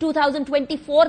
2024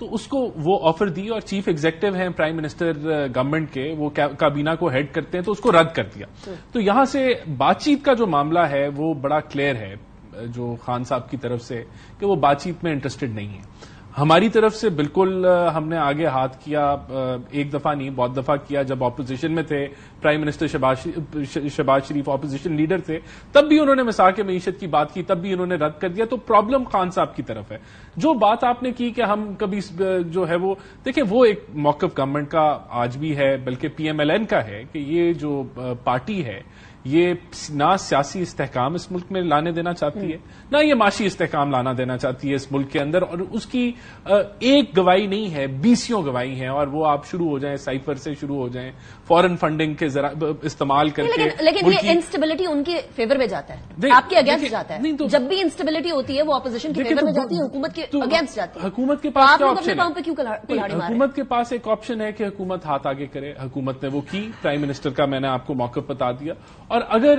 تو اس کو وہ آفر دی اور چیف ایگزیکٹو ہیں پرائم منسٹر گورنمنٹ کے, وہ کابینہ کو ہیڈ کرتے ہیں, تو اس کو رد کر دیا. تو یہاں سے بات چیت کا جو معاملہ ہے وہ بڑا کلیئر ہے جو خان صاحب کی طرف سے کہ وہ بات چیت میں انٹرسٹڈ نہیں ہے. ہماری طرف سے بالکل ہم نے آگے ہاتھ کیا, ایک دفعہ نہیں بہت دفعہ کیا. جب اپوزیشن میں تھے, پرائم منسٹر شہباز شریف اپوزیشن لیڈر تھے, تب بھی انہوں نے مساق معیشت کی بات کی, تب بھی انہوں نے رد کر دیا. تو پرابلم خان صاحب کی طرف ہے. جو بات آپ نے کی کہ ہم کبھی جو ہے وہ دیکھیں, وہ ایک موقف گورنمنٹ کا آج بھی ہے, بلکہ پی ایم ایل این کا ہے کہ یہ جو پارٹی ہے یہ نہ سیاسی استحکام اس ملک میں لانے دینا چاہتی ہے, نہ یہ معاشی استحکام لانا دینا چاہتی ہے اس ملک کے اندر. اور اس کی ایک گواہی نہیں ہے, 20 گواہی ہیں. اور وہ آپ شروع ہو جائیں سائفر سے, شروع ہو جائیں فورن فنڈنگ کے استعمال کر کے. لیکن یہ انسٹیبلٹی ان کے فیور میں جاتا ہے, آپ کے اگینسٹ جاتا ہے. جب بھی انسٹیبلٹی ہوتی ہے وہ اپوزیشن کے فیور میں جاتی ہے, حکومت کے اگینسٹ جاتی ہے. حکومت کے پاس حکومت کے پاس ایک آپشن ہے کہ حکومت ہاتھ آگے کرے. حکومت نے وہ کی, پرائم منسٹر کا میں نے آپ کو موقف بتا دیا. اور اگر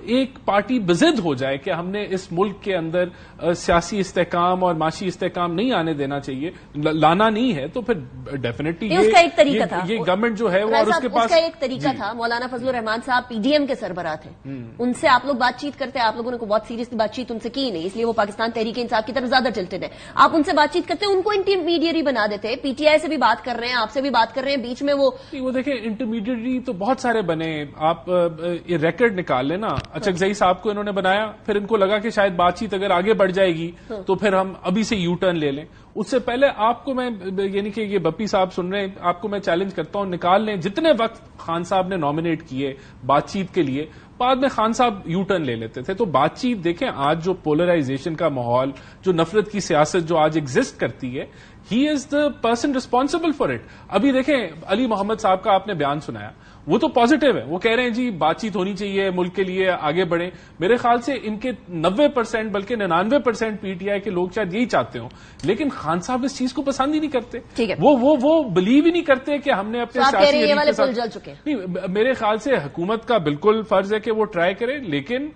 ایک پارٹی بضد ہو جائے کہ ہم نے اس ملک کے اندر سیاسی استحکام اور معاشی استحکام نہیں آنے دینا چاہیے, لانا نہیں ہے, تو پھر ڈیفینیٹلی اس کا ایک طریقہ تھا, یہ گورنمنٹ جو ہے وہ, اور اس کے پاس ایک طریقہ تھا. مولانا فضل الرحمان صاحب پی ڈی ایم کے سربراہ تھے, ان سے آپ لوگ بات چیت کرتے ہیں. آپ لوگوں نے بہت سیریسلی بات چیت ان سے کی نہیں, اس لیے وہ پاکستان تحریک انصاف کی طرف زیادہ ٹلٹڈ ہے. آپ ان سے بات چیت کرتے ہیں, ان کو انٹرمیڈیری بنا دیتے. پی ٹی آئی سے بھی بات کر رہے ہیں, آپ سے بھی بات کر رہے ہیں, بیچ میں وہ دیکھیں انٹرمیڈیری تو بہت سارے بنے. آپ یہ ریکارڈ نکال لیں نا, اچکزئی صاحب کو انہوں نے بنایا, پھر ان کو لگا کہ شاید بات چیت اگر آگے بڑھ جائے گی تو پھر ہم ابھی سے یو ٹرن لے لیں. اس سے پہلے آپ کو میں, یعنی کہ یہ بپی صاحب سن رہے ہیں, آپ کو میں چیلنج کرتا ہوں, نکال لیں جتنے وقت خان صاحب نے نامنیٹ کیے بات چیت کے لیے, بعد میں خان صاحب یو ٹرن لے لیتے تھے. تو بات چیت دیکھیں, آج جو پولرائزیشن کا ماحول, جو نفرت کی سیاست جو آج ایگزسٹ کرتی ہے, he is the person responsible for it. ابھی دیکھیں علی محمد صاحب کا آپ نے بیان سنایا, وہ تو پازیٹو ہے, وہ کہہ رہے ہیں جی بات چیت ہونی چاہیے, ملک کے لیے آگے بڑھیں. میرے خیال سے ان کے 90% بلکہ 99% پی ٹی آئی کے لوگ شاید یہی چاہتے ہوں, لیکن خان صاحب اس چیز کو پسند ہی نہیں کرتے. وہ بلیو ہی نہیں کرتے کہ ہم نے اپنے سیاسی, میرے خیال سے حکومت کا بالکل فرض ہے کہ وہ ٹرائی کرے, لیکن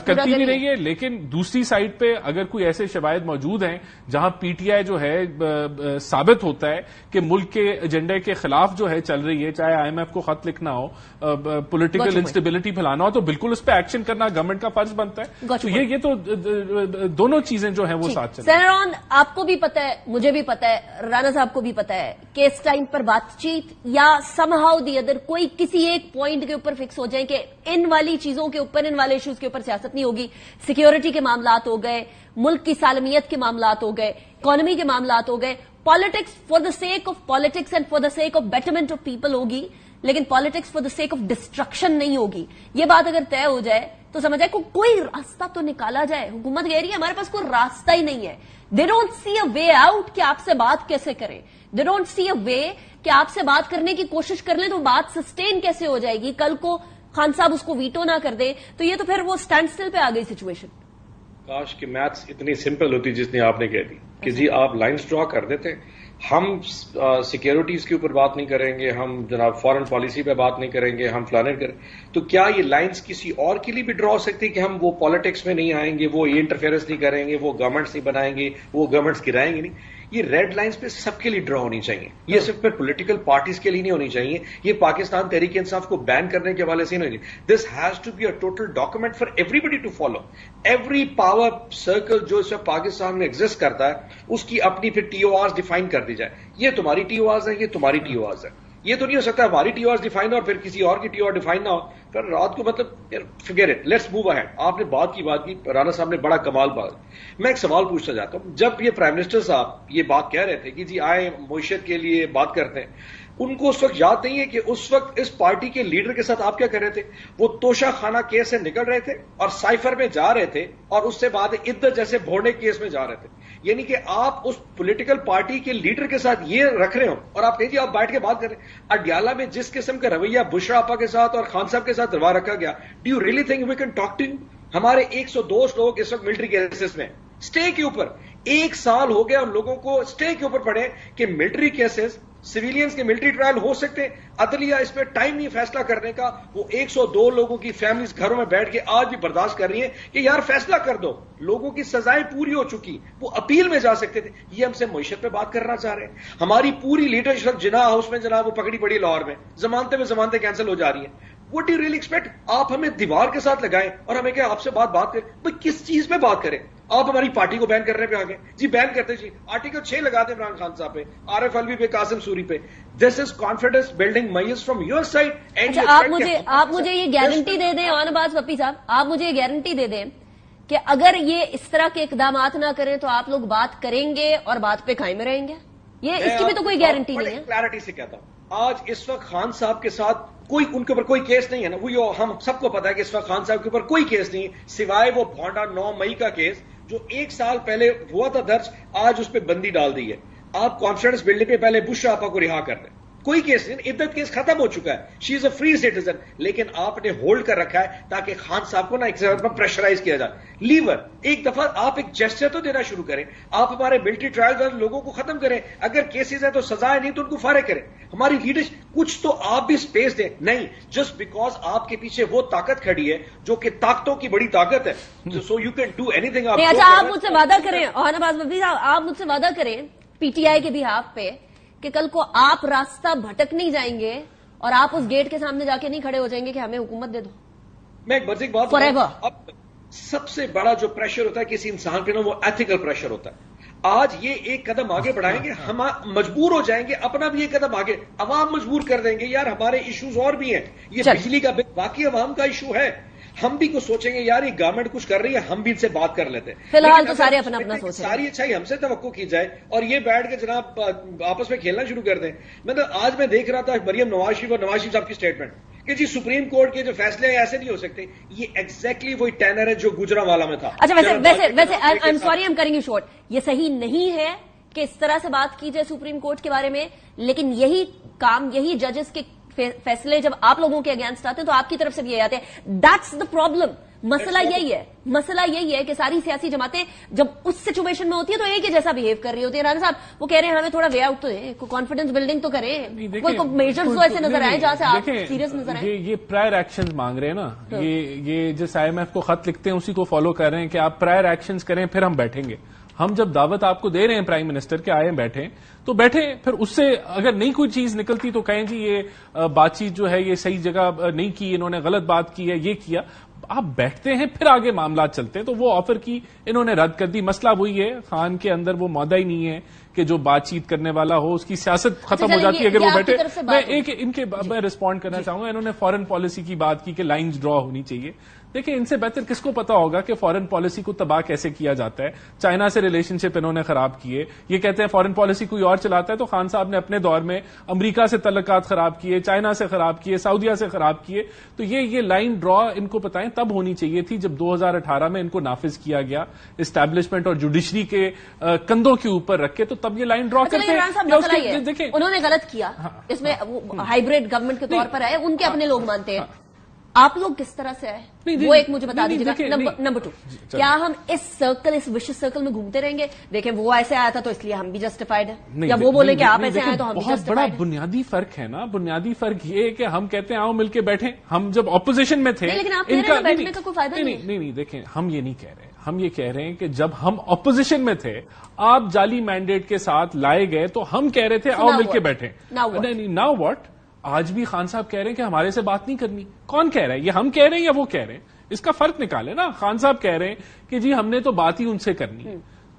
کرتی بھی رہی ہے. لیکن دوسری سائڈ پہ اگر کوئی ایسے شواہد موجود ہیں جہاں پی ٹی آئی جو ہے ثابت ہوتا ہے کہ ملک کے ایجنڈے کے خلاف جو ہے چل رہی ہے, چاہے آئی ایم ایف کو خط لکھنا ہو, پولیٹیکل انسٹیبلٹی پھیلانا ہو, تو بالکل اس پہ ایکشن کرنا گورنمنٹ کا فرض بنتا ہے. تو یہ تو دونوں چیزیں جو ہیں وہ ساتھ چلیں. سینرون, آپ کو بھی پتا ہے, مجھے بھی پتا ہے, رانا صاحب کو بھی پتا ہے کہ اس ٹائم پر بات چیت یا سم ہاؤ دی ادر کوئی کسی ایک پوائنٹ کے اوپر فکس ہو جائیں کہ ان والی چیزوں کے اوپر, ان والے ایشوز کے اوپر سیاست نہیں ہوگی. سیکیورٹی کے معاملات ہو گئے, ملک کی سالمیت کے معاملات ہو گئے, اکانومی کے معاملات ہو گئے. Politics for the sake of politics and for the sake of betterment of people ہوگی, لیکن politics for the sake of destruction نہیں ہوگی. یہ بات اگر طے ہو جائے تو سمجھ جائے کوئی راستہ تو نکالا جائے. حکومت کہہ رہی ہے ہمارے پاس کوئی راستہ ہی نہیں ہے. They don't see a way out کہ آپ سے بات کیسے کریں. دے ڈونٹ سی اے وے کہ آپ سے بات کرنے کی کوشش کر لیں تو بات سسٹین کیسے ہو جائے گی. کل کو خان صاحب اس کو ویٹو نہ کر دے تو یہ تو پھر وہ اسٹینڈ اسٹل پہ آ گئی سچویشن. کاش کہ میتھس اتنی سمپل ہوتی جتنی آپ نے کہہ دی کہ جی آپ لائنز ڈرا کر دیتے, ہم سیکیورٹیز کے اوپر بات نہیں کریں گے, ہم جناب فارن پالیسی پہ بات نہیں کریں گے, ہم فلانے کریں. تو کیا یہ لائنز کسی اور کے لیے بھی ڈرا ہو سکتی کہ ہم وہ پالیٹکس میں نہیں آئیں گے, وہ انٹرفیئرنس نہیں کریں گے, وہ گورنمنٹس نہیں بنائیں گے, وہ گورنمنٹس گرائیں گے نہیں. یہ ریڈ لائنز پہ سب کے لیے ڈرا ہونی چاہیے. یہ صرف پھر پولیٹیکل پارٹیز کے لیے نہیں ہونی چاہیے, یہ پاکستان تحریک انصاف کو بین کرنے کے حوالے سے نہیں ہونی چاہیے. This has to be a total document for everybody to follow. Every power circle جو اس وقت پاکستان میں ایگزسٹ کرتا ہے اس کی اپنی پھر ٹی او آرز ڈیفائن کر دی جائے. یہ تمہاری ٹی او آرز ہے, یہ تمہاری ٹی او آرز ہے. یہ تو نہیں ہو سکتا ہماری ٹی او آرز ڈیفائن ہو اور پھر کسی اور کی ٹی او آر ڈیفائن نہ ہو. پھر رات کو مطلب figure it, let's move ahead. آپ نے بات کی, رانا صاحب نے بڑا کمال بات. میں ایک سوال پوچھنا چاہتا ہوں, جب یہ پرائم منسٹر صاحب یہ بات کہہ رہے تھے کہ جی آئے معیشت کے لیے بات کرتے ہیں, ان کو اس وقت یاد نہیں ہے کہ اس وقت اس پارٹی کے لیڈر کے ساتھ آپ کیا کر رہے تھے؟ وہ توشہ خانہ کیس سے نکل رہے تھے اور سائفر میں جا رہے تھے, اور اس سے بعد عدت جیسے بھوڑے کیس میں جا رہے تھے. یعنی کہ آپ اس پولیٹیکل پارٹی کے لیڈر کے ساتھ یہ رکھ رہے ہو اور آپ کہیں جی آپ بیٹھ کے بات کریں. اڈیالہ میں جس قسم کا رویہ بشرا آپا کے ساتھ اور خان صاحب کے ساتھ روا رکھا گیا, do you really think we can talk to you? ہمارے 102 لوگ اس وقت ملٹری کیسز میں اسٹے کے اوپر 1 سال ہو گیا اور لوگوں کو اسٹے کے اوپر پڑے کہ ملٹری کیسز سویلینز کے ملٹری ٹرائل ہو سکتے ہیں. عدلیہ اس پہ ٹائم نہیں فیصلہ کرنے کا. وہ 102 لوگوں کی فیملیز گھروں میں بیٹھ کے آج بھی برداشت کر رہی ہیں کہ یار فیصلہ کر دو. لوگوں کی سزائیں پوری ہو چکی, وہ اپیل میں جا سکتے تھے. یہ ہم سے معیشت پہ بات کرنا چاہ رہے ہیں. ہماری پوری لیڈرشپ جناح ہاؤس میں جناب وہ پکڑی پڑی لاہور میں, ضمانتیں کینسل ہو جا رہی ہیں. What you really expect? آپ ہمیں دیوار کے ساتھ لگائیں اور ہمیں کیا آپ سے بات کریں؟ بھائی کس چیز پہ بات کریں؟ آپ ہماری پارٹی کو بین کرنے پہ آگے جی بین کرتے جی آرٹیکل 6 لگا دیں عمران خان صاحب پہ, RF الوی پہ, قاسم سوری پہ. This is confidence building measures from your side. آپ مجھے یہ گارنٹی دے دیں عباس پپی صاحب, آپ مجھے یہ گارنٹی دے دیں کہ اگر یہ اس طرح کے اقدامات نہ کریں تو آپ لوگ بات کریں گے اور بات پہ قائم رہیں گے. یہ اس کی بھی تو کوئی گارنٹی نہیں ہے. کلیئرٹی سے کہتا ہوں, آج اس وقت خان صاحب کے ساتھ کوئی ان کے اوپر کوئی کیس نہیں ہے نا. وہ ہم سب کو پتا ہے کہ اس وقت خان صاحب کے اوپر کوئی کیس نہیں سوائے وہ بھونڈا 9 مئی کا کیس جو 1 سال پہلے ہوا تھا درج, آج اس پہ بندی ڈال دی ہے. آپ کانفیڈنس بلڈنگ پہ پہلے بش آپا کو رہا کر دیں. کوئی کیس نہیں, عدت کیس ختم ہو چکا ہے. شی از اے فری سٹیزن. لیکن آپ نے ہولڈ کر رکھا ہے تاکہ خان صاحب کو نا ایک طرح پریشرائز کیا جائے. لیور ایک دفعہ آپ ایک جسٹر تو دینا شروع کریں. آپ ہمارے ملٹری ٹرائل والے لوگوں کو ختم کریں. اگر کیسز ہیں تو سزائیں نہیں تو ان کو فارغ کریں. ہماری لیڈرشپ کچھ تو آپ بھی اسپیس دیں. نہیں جسٹ بیکاز آپ کے پیچھے وہ طاقت کھڑی ہے جو کہ طاقتوں کی بڑی طاقت ہے, so you can do any thing. اچھا آپ مجھ سے وعدہ کریں عباس پپی صاحب, آپ مجھ سے وعدہ کریں PTI کے بہاف پہ کہ کل کو آپ راستہ بھٹک نہیں جائیں گے اور آپ اس گیٹ کے سامنے جا کے نہیں کھڑے ہو جائیں گے کہ ہمیں حکومت دے دو. میں ایک بزرگ بات اب سب سے بڑا جو پریشر ہوتا ہے کسی انسان پہ نا وہ ایتھیکل پریشر ہوتا ہے. آج یہ ایک قدم آگے بڑھائیں گے, ہم مجبور ہو جائیں گے, اپنا بھی ایک قدم آگے, عوام مجبور کر دیں گے یار ہمارے ایشوز اور بھی ہیں. یہ بجلی کا بل باقی عوام کا ایشو ہے. ہم بھی کچھ سوچیں گے یار یہ گورنمنٹ کچھ کر رہی ہے, ہم بھی ان سے بات کر لیتے ہیں. فی الحال تو سارے اپنا اپنا سوچیں, ساری اچھائی ہم سے توقع کی جائے اور یہ بیٹھ کے جناب آپس میں کھیلنا شروع کر دیں. آج میں دیکھ رہا تھا مریم نواز شریف اور نواز شریف صاحب کی اسٹیٹمنٹ کہ جی سپریم کورٹ کے جو فیصلے ہیں ایسے نہیں ہو سکتے. یہ ایگزیکٹلی وہی ٹینر ہے جو گجرانوالہ میں تھا. اچھا ویسے I am sorry I am cutting you short, یہ صحیح نہیں ہے کہ اس طرح سے بات کی جائے سپریم کورٹ کے بارے میں, لیکن یہی کام یہی ججز کے فیصلے جب آپ لوگوں کے اگینسٹ آتے ہیں تو آپ کی طرف سے بھی یہ آتے ہیں. That's the problem. مسئلہ یہی ہے کہ ساری سیاسی جماعتیں جب اس سچویشن میں ہوتی ہے تو ایک ہی جیسا بہیو کر رہی ہوتی ہے. رانا صاحب وہ کہہ رہے ہیں ہمیں تھوڑا وے آؤٹ تو دیں, کانفیڈنس بلڈنگ تو کریں, کوئی میجرز تو ایسے نظر آئے جہاں سے آپ سیریس نظر آئے. یہ پرائر ایکشنز مانگ رہے ہیں نا, یہ جس IMF کو خط لکھتے ہیں اسی کو فالو کر رہے ہیں کہ آپ پرائر ایکشنز کریں پھر ہم بیٹھیں گے. ہم جب دعوت آپ کو دے رہے ہیں پرائم منسٹر کے آئے بیٹھیں تو بیٹھیں, پھر اس سے اگر نہیں کوئی چیز نکلتی تو کہیں جی یہ بات چیت جو ہے یہ صحیح جگہ نہیں کی, انہوں نے غلط بات کی ہے, یہ کیا. آپ بیٹھتے ہیں پھر آگے معاملات چلتے ہیں. تو وہ آفر کی انہوں نے رد کر دی. مسئلہ وہی ہے, خان کے اندر وہ معدہ ہی نہیں ہے کہ جو بات چیت کرنے والا ہو, اس کی سیاست ختم ہو جاتی ہے اگر وہ بیٹھے. میں رسپونڈ کرنا چاہوں گا, انہوں نے فارن پالیسی کی بات کی کہ لائنز ڈرا ہونی چاہیے. دیکھیں ان سے بہتر کس کو پتا ہوگا کہ فارن پالیسی کو تباہ کیسے کیا جاتا ہے. چائنا سے ریلیشن شپ انہوں نے خراب کیے, یہ کہتے ہیں فارن پالیسی کوئی اور چلاتا ہے, تو خان صاحب نے اپنے دور میں امریکہ سے تعلقات خراب کیے, چائنا سے خراب کیے, سعودیہ سے خراب کیے. تو یہ لائن ڈرا ان کو پتائیں تب ہونی چاہیے تھی جب 2018 میں ان کو نافذ کیا گیا اسٹیبلشمنٹ اور جوڈیشری کے کندھوں کے اوپر رکھ کے, تو تب یہ لائن ڈرا کرتے ہیں. دیکھیں انہوں نے غلط کیا, اس میں ہائیبریڈ گورنمنٹ کے طور پر آئے, ان کے اپنے لوگ مانتے ہیں. آپ لوگ کس طرح سے آئے وہ ایک مجھے بتا دیجیے گا. نمبر 2, کیا ہم اس سرکل اس وشیس سرکل میں گھومتے رہیں گے؟ دیکھیں وہ ایسے آیا تھا تو اس لیے ہم بھی جسٹیفائڈ ہیں, یا وہ بولے کہ آپ ایسے آئے تو ہم بھی جسٹیفائڈ ہیں. بہت بڑا بنیادی فرق ہے نا. بنیادی فرق یہ ہے کہ ہم کہتے ہیں آؤ مل کے بیٹھیں. ہم جب اپوزیشن میں تھے, لیکن آپ کہہ رہے ہیں بیٹھنے کا کوئی فائدہ نہیں. دیکھیں ہم یہ نہیں کہہ رہے, ہم یہ کہہ رہے ہیں کہ جب ہم اپوزیشن میں تھے, آپ جعلی مینڈیٹ کے ساتھ لائے گئے تو ہم کہہ رہے تھے آؤ مل کے بیٹھیں. Now what? آج بھی خان صاحب کہہ رہے ہیں کہ ہمارے سے بات نہیں کرنی. کون کہہ رہا ہے؟ یہ ہم کہہ رہے ہیں یا وہ کہہ رہے ہیں؟ اس کا فرق نکالے نا. خان صاحب کہہ رہے ہیں کہ جی ہم نے تو بات ہی ان سے کرنی,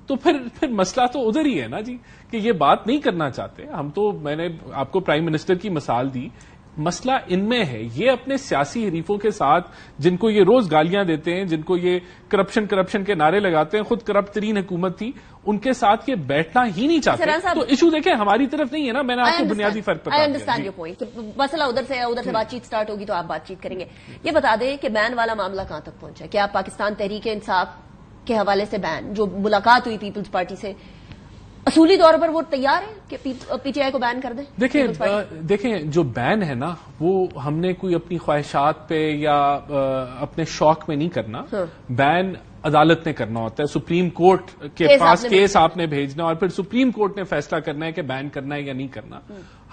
تو پھر مسئلہ تو ادھر ہی ہے نا جی, کہ یہ بات نہیں کرنا چاہتے ہم. تو میں نے آپ کو پرائم منسٹر کی مثال دی, مسئلہ ان میں ہے. یہ اپنے سیاسی حریفوں کے ساتھ جن کو یہ روز گالیاں دیتے ہیں, جن کو یہ کرپشن کے نعرے لگاتے ہیں, خود کرپٹ ترین حکومت تھی, ان کے ساتھ یہ بیٹھنا ہی نہیں چاہتے. تو ایشو دیکھیں ہماری طرف نہیں ہے نا. میں نے آپ کو بنیادی فرق بتا دیا. مسئلہ ادھر سے بات چیت سٹارٹ ہوگی تو آپ بات چیت کریں گے. یہ بتا دیں کہ بین والا معاملہ کہاں تک پہنچا؟ کیا پاکستان تحریک انصاف کے حوالے سے بین جو ملاقات ہوئی پیپلز پارٹی سے, اصولی طور پر وہ تیار ہے کہ PTI کو بین کر دیں؟ دیکھیں جو بین ہے نا وہ ہم نے کوئی اپنی خواہشات پہ یا اپنے شوق میں نہیں کرنا. بین عدالت نے کرنا ہوتا ہے, سپریم کورٹ کے پاس کیس آپ نے بھیجنا اور پھر سپریم کورٹ نے فیصلہ کرنا ہے کہ بین کرنا ہے یا نہیں کرنا.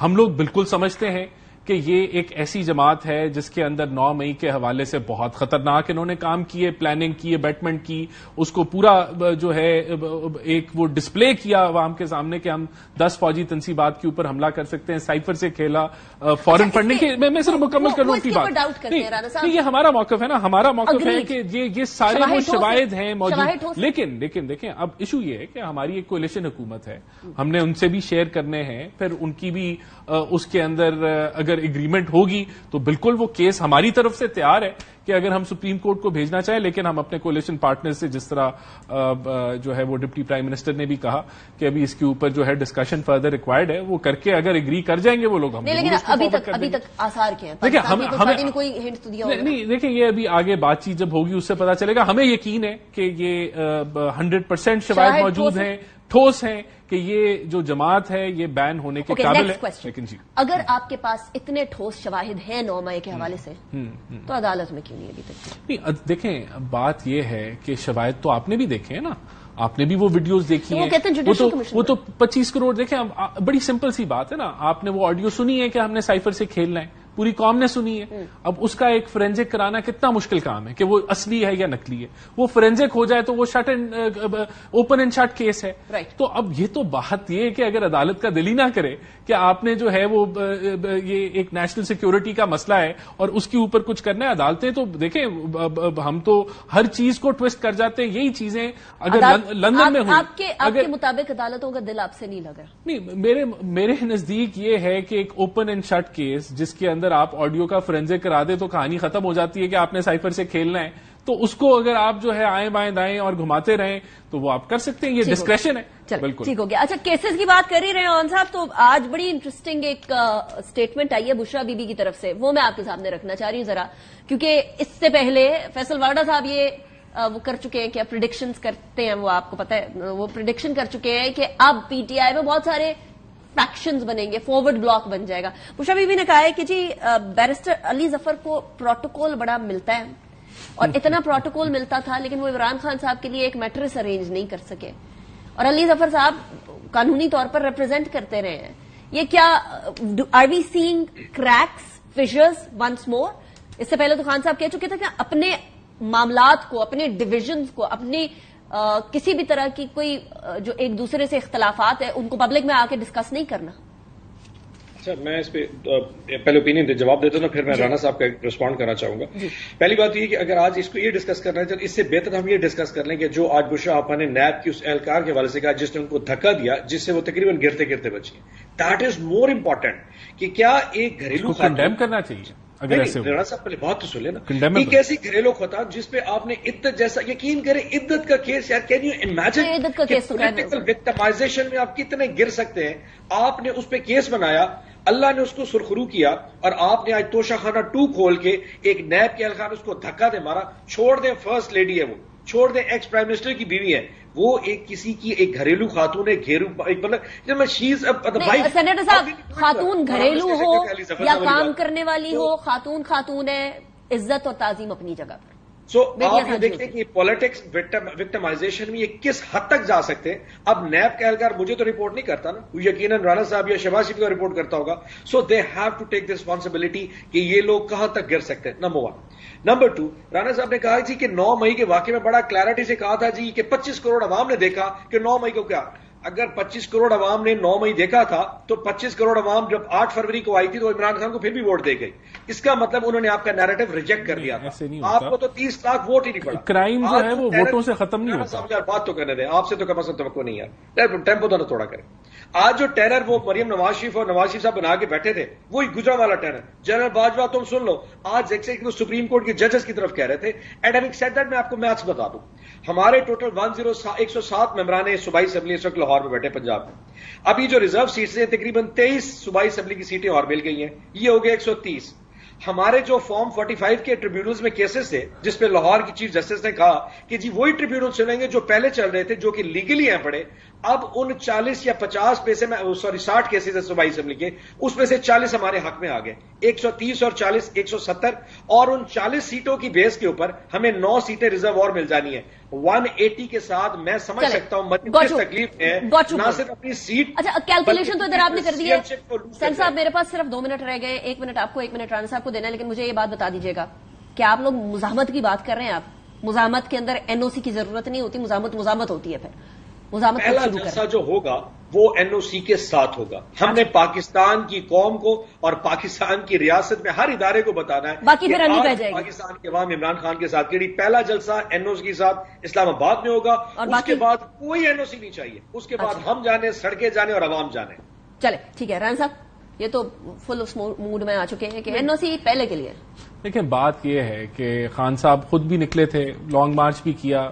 ہم لوگ بالکل سمجھتے ہیں کہ یہ ایک ایسی جماعت ہے جس کے اندر 9 مئی کے حوالے سے بہت خطرناک انہوں نے کام کیے, پلاننگ کی, بیٹمنٹ کی, اس کو پورا جو ہے ایک وہ ڈسپلے کیا عوام کے سامنے کہ ہم 10 فوجی تنصیبات کے اوپر حملہ کر سکتے ہیں, سائفر سے کھیلا فورن فنڈنگ کے. میں صرف مکمل کر لوں کی بات, یہ ہمارا موقف ہے نا, ہمارا موقف ہے کہ یہ سارے وہ شواہد ہیں موجود. لیکن دیکھیں اب ایشو یہ ہے کہ ہماری ایک کولیشن حکومت ہے, ہم نے ان سے بھی شیئر کرنے ہیں, پھر ان کی بھی اس کے اندر اگر ایگریمنٹ ہوگی تو بالکل وہ کیس ہماری طرف سے تیار ہے کہ اگر ہم سپریم کورٹ کو بھیجنا چاہیں, لیکن ہم اپنے کولیشن پارٹنر سے جس طرح جو ہے وہ ڈپٹی پرائم منسٹر نے بھی کہا کہ ابھی اس کے اوپر جو ہے ڈسکشن فردر ریکوائرڈ ہے, وہ کر کے اگر ایگری کر جائیں گے وہ لوگ. ہم لیکن ابھی تک آثار کیا ہیں, دیکھیں ہمیں کوئی ہنٹ تو دیا ہوگا نہیں, دیکھیں یہ ابھی آگے بات چیت جب ہوگی اس سے پتا چلے گا. ہمیں یقین ہے کہ یہ 100% شواہد موجود ہیں, ٹھوس ہیں کہ یہ جو جماعت ہے یہ بین ہونے کے قابل ہے. لیکن جی اگر آپ کے پاس اتنے ٹھوس شواہد ہیں 9 مئی کے حوالے سے تو عدالت میں کیوں نہیں ابھی تک؟ نہیں دیکھیں بات یہ ہے کہ شواہد تو آپ نے بھی دیکھے ہیں نا, آپ نے بھی وہ ویڈیوز دیکھی ہیں, وہ تو 25 کروڑ. دیکھیں بڑی سمپل سی بات ہے نا, آپ نے وہ آڈیو سنی ہے کہ ہم نے سائفر سے کھیلنا ہے, پوری قوم نے سنی ہے. اب اس کا ایک فورینزک کرانا کتنا مشکل کام ہے کہ وہ اصلی ہے یا نکلی ہے. وہ فورینزک ہو جائے تو وہ اوپن اینڈ شٹ کیس ہے. تو اب یہ تو بات یہ ہے کہ اگر عدالت کا دل ہی نہ کرے کہ آپ نے جو ہے وہ یہ ایک نیشنل سیکیورٹی کا مسئلہ ہے اور اس کے اوپر کچھ کرنا ہے, عدالتیں تو دیکھیں ہم تو ہر چیز کو ٹوسٹ کر جاتے ہیں. یہی چیزیں اگر لندن میں ہوئی, آپ کے مطابق عدالتوں کا دل آپ سے نہیں لگا؟ نہیں, میرے نزدیک یہ ہے کہ ایک اوپن اینڈ شٹ کیس جس کے اندر آپ آڈیو کا فورینزک کرا دیں تو کہانی ختم ہو جاتی ہے کہ آپ نے سائفر سے کھیلنا ہے. تو اس کو اگر آپ جو ہے آئیں بائیں دائیں اور گھماتے رہیں تو وہ آپ کر سکتے ہیں, یہ ڈسکریشن ہے. بالکل ٹھیک ہو گیا. اچھا کیسز کی بات کر ہی رہے ہیں اون صاحب, تو آج بڑی انٹرسٹنگ ایک اسٹیٹمنٹ آئی ہے بشرا بی بی کی طرف سے, وہ میں آپ کے سامنے رکھنا چاہ رہی ہوں ذرا, کیونکہ اس سے پہلے فیصل وارڈا صاحب یہ وہ کر چکے ہیں, کیا پریڈکشنز کرتے ہیں وہ, آپ کو پتا ہے وہ پریڈکشن کر چکے ہیں کہ اب پی ٹی آئی میں بہت سارے فیکشنز بنیں گے, فارورڈ بلاک بن جائے گا. بشرا بی بی نے کہا ہے کہ جی بیرسٹر علی ظفر کو پروٹوکول بڑا ملتا ہے اور اتنا پروٹوکول ملتا تھا لیکن وہ عمران خان صاحب کے لیے ایک میٹرس ارینج نہیں کر سکے, اور علی ظفر صاحب قانونی طور پر ریپرزینٹ کرتے رہے ہیں. یہ کیا are we seeing cracks fissures once more? اس سے پہلے تو خان صاحب کہہ چکے تھے کہ اپنے معاملات کو, اپنے ڈویژنز کو, اپنی کسی بھی طرح کی کوئی جو ایک دوسرے سے اختلافات ہیں ان کو پبلک میں آ کے ڈسکس نہیں کرنا. اچھا میں اس پہ پہلے اوپینین دے جواب دیتا ہوں, پھر میں رانا صاحب کا ریسپونڈ کرنا چاہوں گا. پہلی بات یہ کہ اگر آج اس کو یہ ڈسکس کرنا ہے تو اس سے بہتر ہم یہ ڈسکس کر لیں کہ جو آج بشرا آپا نے نیب کی اس اہلکار کے حوالے سے کہا جس نے ان کو دھکا دیا جس سے وہ تقریباً گرتے گرتے بچی, دیٹ از مور امپورٹنٹ کہ کیا ایک گھریلو کنڈیم کرنا چاہیے. رانا صاحب پہلے بات تو سن لینا, ایک ایسی گھریلو خطاب جس پہ آپ نے عدت جیسا, یقین کریں عدت کا کیس یار, can you imagine political victimization میں آپ کتنے گر سکتے ہیں. آپ نے اس پہ کیس بنایا, اللہ نے اس کو سرخرو کیا, اور آپ نے آج توشہ خانہ 2 کھول کے ایک نیب کے اہلکار اس کو دھکا دے مارا. چھوڑ دیں فرسٹ لیڈی ہے وہ, چھوڑ دیں ایکس پرائم منسٹر کی بیوی ہے, وہ ایک کسی کی ایک گھریلو خاتون ہے, مطلب سینیٹر صاحب خاتون گھریلو ہو یا کام کرنے والی ہو, خاتون ہے, عزت اور تعظیم اپنی جگہ پر. سو آپ یہ دیکھتے ہیں کہ پالیٹکس وکٹمائزیشن میں یہ کس حد تک جا سکتے ہیں. اب نیب کا اہلکار مجھے تو رپورٹ نہیں کرتا نا, یقیناً رانا صاحب یا شہباز شریف کا رپورٹ کرتا ہوگا. So they have to take the responsibility کہ یہ لوگ کہاں تک گر سکتے ہیں. نمبر 1. نمبر 2, رانا صاحب نے کہا جی کہ 9 مئی کے واقعے میں بڑا کلیئرٹی سے کہا تھا جی کہ 25 کروڑ عوام نے دیکھا کہ 9 مئی کو کیا. اگر 25 کروڑ عوام نے 9 مئی دیکھا تھا تو 25 کروڑ عوام جب 8 فروری کو آئی تھی تو عمران خان کو پھر بھی ووٹ دے گئی. اس کا مطلب انہوں نے آپ کا نیریٹو ریجیکٹ کر دیا تھا. آپ کو تو 30 لاکھ ووٹ ہی نہیں پڑا. کرائم جو ہے وہ ووٹوں سے ختم نہیں ہوتا. بات تو کرنے دیں, آپ سے تو کم از کم توقع نہیں یار, ٹیمپو تو تھوڑا کریں. آج جو ٹیرر وہ مریم نواز شریف اور نواز شریف صاحب بنا کے بیٹھے تھے وہی گجرا والا ٹیرر. جنرل باجوہ تم سن لو, آج سپریم کورٹ کے ججز کی طرف کہہ رہے تھے. اینڈ ہیونگ سیڈ دیٹ میں آپ کو میتھس بتا دوں, ہمارے ٹوٹل 107 ممبران صوبائی اسمبلی اس وقت لاہور میں بیٹھے پنجاب میں. ابھی جو ریزرو سیٹس ہیں تقریباً 23 صوبائی اسمبلی کی سیٹیں اور مل گئی ہیں, یہ ہو گیا 130. ہمارے جو فارم 45 کے ٹریبیونلز میں کیسز تھے جس پہ لاہور کی چیف جسٹس نے کہا کہ جی وہی ٹریبیونل چلیں گے جو پہلے چل رہے تھے جو کہ لیگلی ہیں پڑے. اب ان 40 یا 50 میں سے 60 کیسز ہیں صوبائی اسمبلی کے, اس میں سے 40 ہمارے حق میں آ گئے. 130 اور 40 170, اور ان 40 سیٹوں کی بیس کے اوپر ہمیں 9 سیٹیں ریزرو اور مل جانی ہے. 180 کے ساتھ میں سمجھ سکتا ہوں کس تکلیف ہے، نہ صرف اپنی سیٹ. اچھا کیلکولیشن تو ادھر آپ نے کر دی ہے. سین صاحب میرے پاس صرف 2 منٹ رہ گئے، 1 منٹ آپ کو 1 منٹ رانا صاحب کو دینا ہے، لیکن مجھے یہ بات بتا دیجیے گا کہ آپ لوگ مزاحمت کی بات کر رہے ہیں. آپ مزاحمت کے اندر NOC کی ضرورت نہیں ہوتی، مزاحمت ہوتی ہے. پھر مزاحمت پہلا جلسہ جو ہوگا وہ NOC کے ساتھ ہوگا. ہم نے پاکستان کی قوم کو اور پاکستان کی ریاست میں ہر ادارے کو بتانا ہے باقی پھر پاکستان کے عوام عمران خان کے ساتھ کیڑی. پہلا جلسہ NOC کے ساتھ اسلام آباد میں ہوگا، اس کے بعد کوئی NOC نہیں چاہیے. اس کے بعد ہم جانے، سڑکیں جانے اور عوام جانے. چلے ٹھیک ہے. ران صاحب یہ تو فل موڈ میں آ چکے ہیں کہ NOC پہلے کے لیے. دیکھیں بات یہ ہے کہ خان صاحب خود بھی نکلے تھے، لانگ مارچ بھی کیا.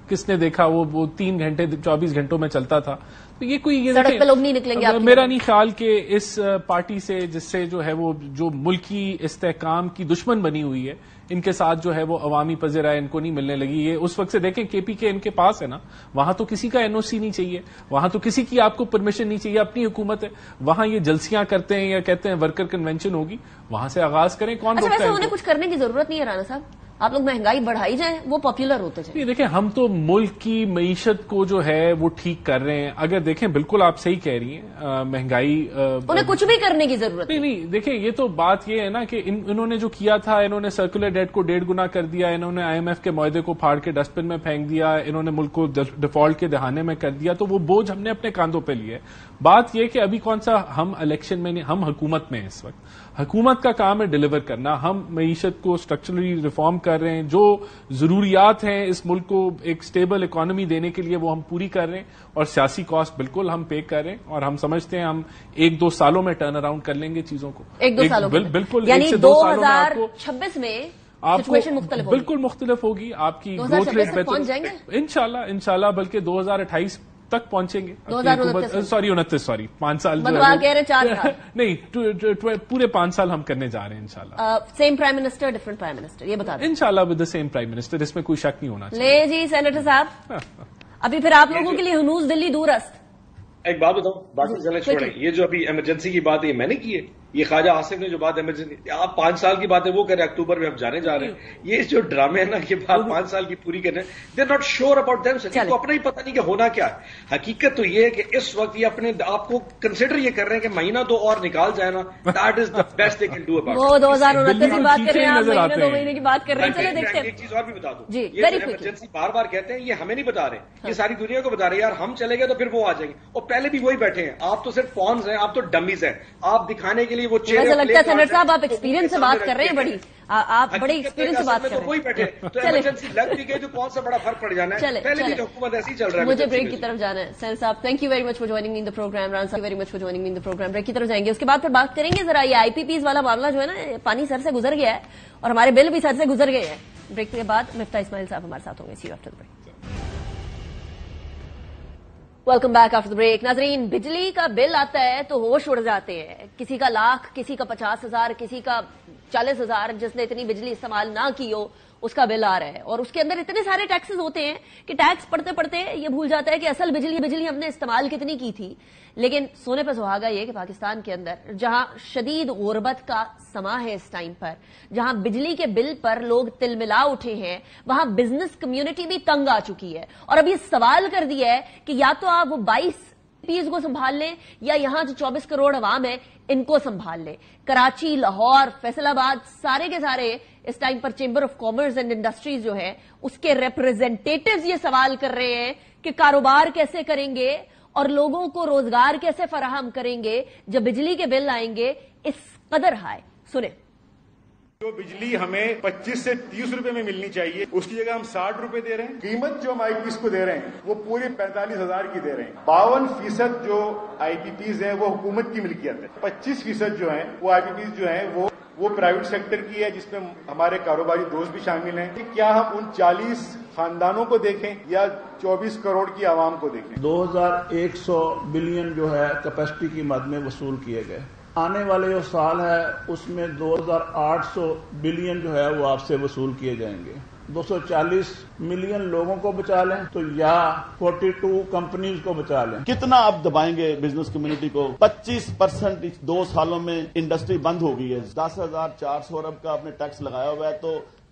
کس نے دیکھا وہ 3 گھنٹے 24 گھنٹوں میں چلتا تھا. تو یہ کوئی سڑک پہ لوگ نہیں نکلیں گے. میرا نہیں خیال کہ اس پارٹی سے جس سے جو ہے وہ جو ملکی استحکام کی دشمن بنی ہوئی ہے، ان کے ساتھ جو ہے وہ عوامی پذیر رائے ان کو نہیں ملنے لگی. یہ اس وقت سے دیکھیں KPK ان کے پاس ہے نا، وہاں تو کسی کا NOC نہیں چاہیے، وہاں تو کسی کی آپ کو پرمیشن نہیں چاہیے. اپنی حکومت ہے، وہاں یہ جلسیاں کرتے ہیں یا کہتے ہیں ورکر کنونشن ہوگی، وہاں سے آغاز کریں. کون روکتا ہے؟ ویسے انہیں کچھ کرنے کی ضرورت نہیں ہے رانا صاحب. آپ لوگ مہنگائی بڑھائی جائیں، وہ پاپولر ہوتے جائیں. دیکھیں ہم تو ملک کی معیشت کو جو ہے وہ ٹھیک کر رہے ہیں. اگر دیکھیں بالکل آپ صحیح کہہ رہی ہیں، مہنگائی انہیں کچھ بھی کرنے کی ضرورت نہیں. دیکھیں یہ تو بات یہ ہے نا کہ انہوں نے جو کیا تھا، انہوں نے سرکولر ڈیٹ کو 1.5 گنا کر دیا، انہوں نے IMF کے معاہدے کو پھاڑ کے ڈسٹ بن میں پھینک دیا، انہوں نے ملک کو ڈیفالٹ کے دہانے میں کر دیا. تو وہ بوجھ ہم نے اپنے کاندھوں پہ لیا ہے. بات یہ کہ ابھی کون سا ہم الیکشن میں نہیں، ہم حکومت میں ہیں اس وقت. حکومت کا کام ہے ڈیلیور کرنا. ہم معیشت کو اسٹرکچرلی ریفارم کر رہے ہیں. جو ضروریات ہیں اس ملک کو ایک سٹیبل اکانومی دینے کے لیے وہ ہم پوری کر رہے ہیں، اور سیاسی کاسٹ بالکل ہم پے کر رہے ہیں. اور ہم سمجھتے ہیں ہم 1-2 سالوں میں ٹرن اراؤنڈ کر لیں گے چیزوں کو. 1-2 سالوں میں بالکل، یعنی 2026 میں سچویشن مختلف ہوگی. بالکل مختلف ہوگی. آپ کی گروتھ ریٹ پہنچ جائیں گے انشاءاللہ بلکہ 2028 تک پہنچیں گے. 29 5 سال نہیں، پورے 5 سال ہم کرنے جا رہے ہیں انشاءاللہ. Same prime minister different prime minister, یہ بتا دیں. انشاءاللہ with the same prime minister, اس میں کوئی شک نہیں ہونا چاہیے. لے جی سینیٹر صاحب، ابھی پھر آپ لوگوں کے لیے ہنوز دلی دور است. ایک بات بتاؤں، باقی چلیں چھوڑیں. یہ جو ابھی ایمرجنسی کی بات ہے، یہ میں نے کی ہے. یہ خواجہ آصف نے جو بات ایمرجنسی، آپ 5 سال کی باتیں وہ کر رہے ہیں، اکتوبر میں ہم جانے جا رہے ہیں. یہ جو ڈرامے ہیں نا، یہ بات 5 سال کی پوری کر رہے ہیں. They are not sure about them self. ان کو اپنا ہی پتہ نہیں کہ ہونا کیا ہے. حقیقت تو یہ ہے کہ اس وقت یہ اپنے آپ کو کنسیڈر یہ کر رہے ہیں کہ مہینہ 2 اور نکال جائے نا، that is the best they can do about. وہ 2029 کی بات کر رہے ہیں، آپ مہینے 2 مہینے کی بات کر رہے ہیں. چلے دیکھتے ہیں. ایک چیز اور بھی بتا دوں، جی یہ ایمرجنسی بار بار کہتے ہیں، یہ ہمیں نہیں بتا رہے، یہ ساری دنیا کو بتا رہے ہیں. یار ہم چلے گئے تو پھر وہ آ جائیں گے، اور پہلے بھی وہی بیٹھے ہیں. آپ تو صرف فونز ہیں، آپ تو ڈمیز ہیں. آپ دکھانے کے لیے وہ چہرے. سینیٹر صاحب آپ ایکسپیرینس سے بات کر رہے ہیں، بڑی آپ بڑے ایکسپیرینس سے بات کر رہے ہیں. وہی بیٹھے تو ایمرجنسی لگ بھی گئی تو کون سا بڑا فرق پڑ جانا ہے. پہلے بھی حکومت ایسی چل رہا ہے. مجھے بریک کی طرف جانا ہے. سین صاحب thank you very much for joining me in the program. ران صاحب very much for joining me in the program. Break کی طرف جائیں گے، اس کے بعد پھر بات کریں گے ذرا یہ IPPs والا معاملہ جو ہے نا، پانی سر سے گزر گیا ہے اور ہمارے بل بھی سر سے گزر گئے ہیں. بریک کے بعد مفتاح اسماعیل صاحب ہمارے ساتھ ہوں گے. See you after break. Welcome back after break. ناظرین، بجلی کا بل آتا ہے تو ہوش اڑ جاتے ہیں. کسی کا 1,00,000، کسی کا 50,000، کسی کا 40,000. جس نے اتنی بجلی استعمال نہ کی ہو اس کا بل آ رہا ہے، اور اس کے اندر اتنے سارے ٹیکسز ہوتے ہیں کہ ٹیکس پڑھتے پڑھتے یہ بھول جاتا ہے کہ اصل بجلی ہم نے استعمال کتنی کی تھی. لیکن سونے پہ سہاگا یہ کہ پاکستان کے اندر جہاں شدید غربت کا سما ہے اس ٹائم پر، جہاں بجلی کے بل پر لوگ تلملا اٹھے ہیں، وہاں بزنس کمیونٹی بھی تنگ آ چکی ہے. اور اب یہ سوال کر دیا ہے کہ یا تو آپ وہ 22 پیس کو سنبھال لیں یا یہاں جو 24 کروڑ عوام ہے ان کو سنبھال لیں. کراچی، لاہور، فیصل آباد، سارے کے سارے اس ٹائم پر chamber of commerce and industries جو ہے اس کے ریپرزینٹیٹیوز یہ سوال کر رہے ہیں کہ کاروبار کیسے کریں گے اور لوگوں کو روزگار کیسے فراہم کریں گے جب بجلی کے بل آئیں گے اس قدر ہائی. سنیں. جو بجلی ہمیں 25 سے 30 روپے میں ملنی چاہیے، اس کی جگہ ہم 60 روپے دے رہے ہیں. قیمت جو ہم IPPs کو دے رہے ہیں وہ پورے 45,000 کی دے رہے ہیں. 52% جو IPPs ہیں وہ حکومت کی ملکیت ہے. 25% جو ہیں وہ IPPs جو ہیں وہ پرائیویٹ سیکٹر کی ہے، جس میں ہمارے کاروباری دوست بھی شامل ہیں. کیا ہم ان 40 خاندانوں کو دیکھیں یا 24 کروڑ کی عوام کو دیکھیں؟ 2100 بلین جو ہے کیپیسٹی کی مد میں وصول کیے گئے. آنے والے جو سال ہے اس میں 2800 بلین جو ہے وہ آپ سے وصول کیے جائیں گے. 240 ملین لوگوں کو بچا لیں تو یا 42 کمپنیز کو بچا لیں. کتنا آپ دبائیں گے بزنس کمیونٹی کو؟ 25% 2 سالوں میں انڈسٹری بند ہو گئی ہے. 10,400 ارب کا آپ نے ٹیکس لگایا ہوا ہے، تو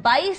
22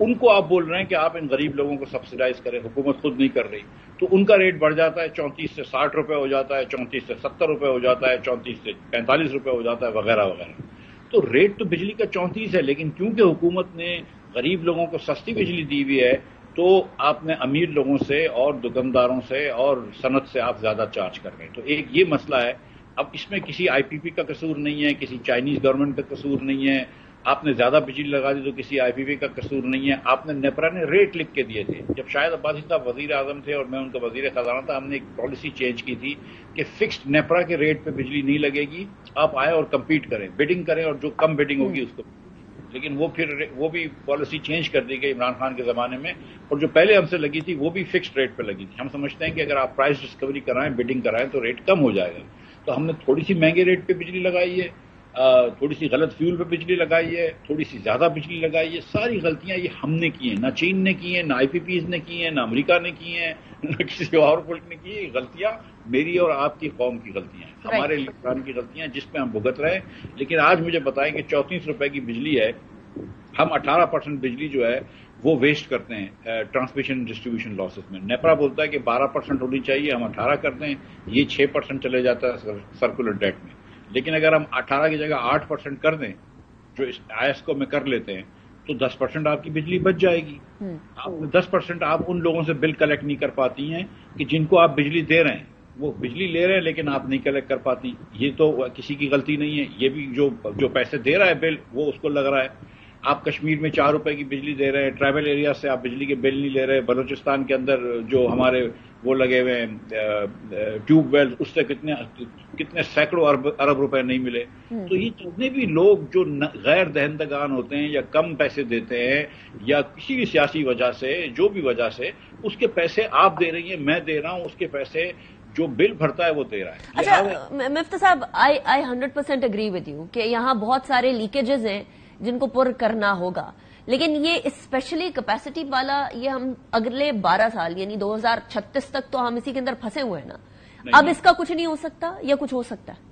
ان کو آپ بول رہے ہیں کہ آپ ان غریب لوگوں کو سبسڈائز کریں، حکومت خود نہیں کر رہی، تو ان کا ریٹ بڑھ جاتا ہے، 34 سے 60 روپے ہو جاتا ہے، 34 سے 70 روپے ہو جاتا ہے، 34 سے 45 روپے ہو جاتا ہے، وغیرہ وغیرہ۔ تو ریٹ تو بجلی کا 34 ہے، لیکن کیونکہ حکومت نے غریب لوگوں کو سستی بجلی دی ہوئی ہے تو آپ نے امیر لوگوں سے اور دکانداروں سے اور صنعت سے آپ زیادہ چارج کر رہے ہیں۔ تو ایک یہ مسئلہ ہے۔ اب اس میں کسی آئی پی پی کا قصور نہیں ہے، کسی چائنیز گورنمنٹ کا قصور نہیں ہے، آپ نے زیادہ بجلی لگا دی تو کسی آئی پی پی کا قصور نہیں ہے، آپ نے نیپرا نے ریٹ لکھ کے دیے تھے۔ جب شاہد عباسی صاحب وزیر اعظم تھے اور میں ان کا وزیر خزانہ تھا، ہم نے ایک پالیسی چینج کی تھی کہ فکسڈ نیپرا کے ریٹ پہ بجلی نہیں لگے گی، آپ آئے اور کمپیٹ کریں، بیڈنگ کریں، اور جو کم بیڈنگ ہوگی اس کو۔ لیکن وہ بھی پالیسی چینج کر دی گئی عمران خان کے زمانے میں، اور جو پہلے ہم سے لگی تھی وہ بھی فکسڈ ریٹ پہ لگی تھی۔ ہم سمجھتے ہیں کہ اگر آپ پرائس ڈسکوری کرائیں، بیڈنگ کرائیں تو ریٹ کم ہو جائے گا۔ تو ہم نے تھوڑی سی مہنگے ریٹ پہ بجلی لگائی ہے، تھوڑی سی غلط فیول پہ بجلی لگائی ہے، تھوڑی سی زیادہ بجلی لگائی ہے۔ ساری غلطیاں یہ ہم نے کی ہیں، نہ چین نے کی ہیں، نہ آئی پی پیز نے کی ہیں، نہ امریکہ نے کی ہیں، نہ کسی اور ملک نے کی ہیں۔ یہ غلطیاں میری اور آپ کی قوم کی غلطیاں ہیں، ہمارے لیڈران کی غلطیاں، جس پہ ہم بھگت رہے ہیں۔ لیکن آج مجھے بتائیں کہ 34 روپے کی بجلی ہے، ہم 18% بجلی جو ہے وہ ویسٹ کرتے ہیں ٹرانسمیشن ڈسٹریبیوشن لاسز میں۔ نیپرا بولتا ہے کہ 12% ہونی چاہیے، ہم 18 کرتے ہیں، یہ 6% چلے جاتا ہے سرکولر ڈیٹ میں۔ لیکن اگر ہم 18 کی جگہ 8% کر دیں، جو آئی ایس کو میں کر لیتے ہیں، تو 10% آپ کی بجلی بچ جائے گی۔ 10% آپ ان لوگوں سے بل کلیکٹ نہیں کر پاتی ہیں کہ جن کو آپ بجلی دے رہے ہیں، وہ بجلی لے رہے ہیں لیکن آپ نہیں کلیکٹ کر پاتی۔ یہ تو کسی کی غلطی نہیں ہے، یہ بھی جو پیسے دے رہا ہے بل، وہ اس کو لگ رہا ہے۔ آپ کشمیر میں 4 روپے کی بجلی دے رہے ہیں، ٹرائبل ایریا سے آپ بجلی کے بل نہیں لے رہے، بلوچستان کے اندر جو ہمارے وہ لگے ہوئے ہیں ٹیوب ویل، اس سے کتنے سینکڑوں ارب روپے نہیں ملے۔ تو یہ جتنے بھی لوگ جو غیر دہندگان ہوتے ہیں یا کم پیسے دیتے ہیں یا کسی بھی سیاسی وجہ سے، جو بھی وجہ سے، اس کے پیسے آپ دے رہی ہیں، میں دے رہا ہوں، اس کے پیسے جو بل بھرتا ہے وہ دے رہا ہے۔ اچھا مفتی صاحب، آئی 100% اگری ود یو کہ یہاں بہت سارے لیکیجز ہیں جن کو پر کرنا ہوگا، لیکن یہ اسپیشلی کیپیسٹی والا، یہ ہم اگلے 12 سال یعنی 2036 تک تو ہم اسی کے اندر پھنسے ہوئے ہیں نا۔ اب اس کا کچھ نہیں ہو سکتا یا کچھ ہو سکتا ہے؟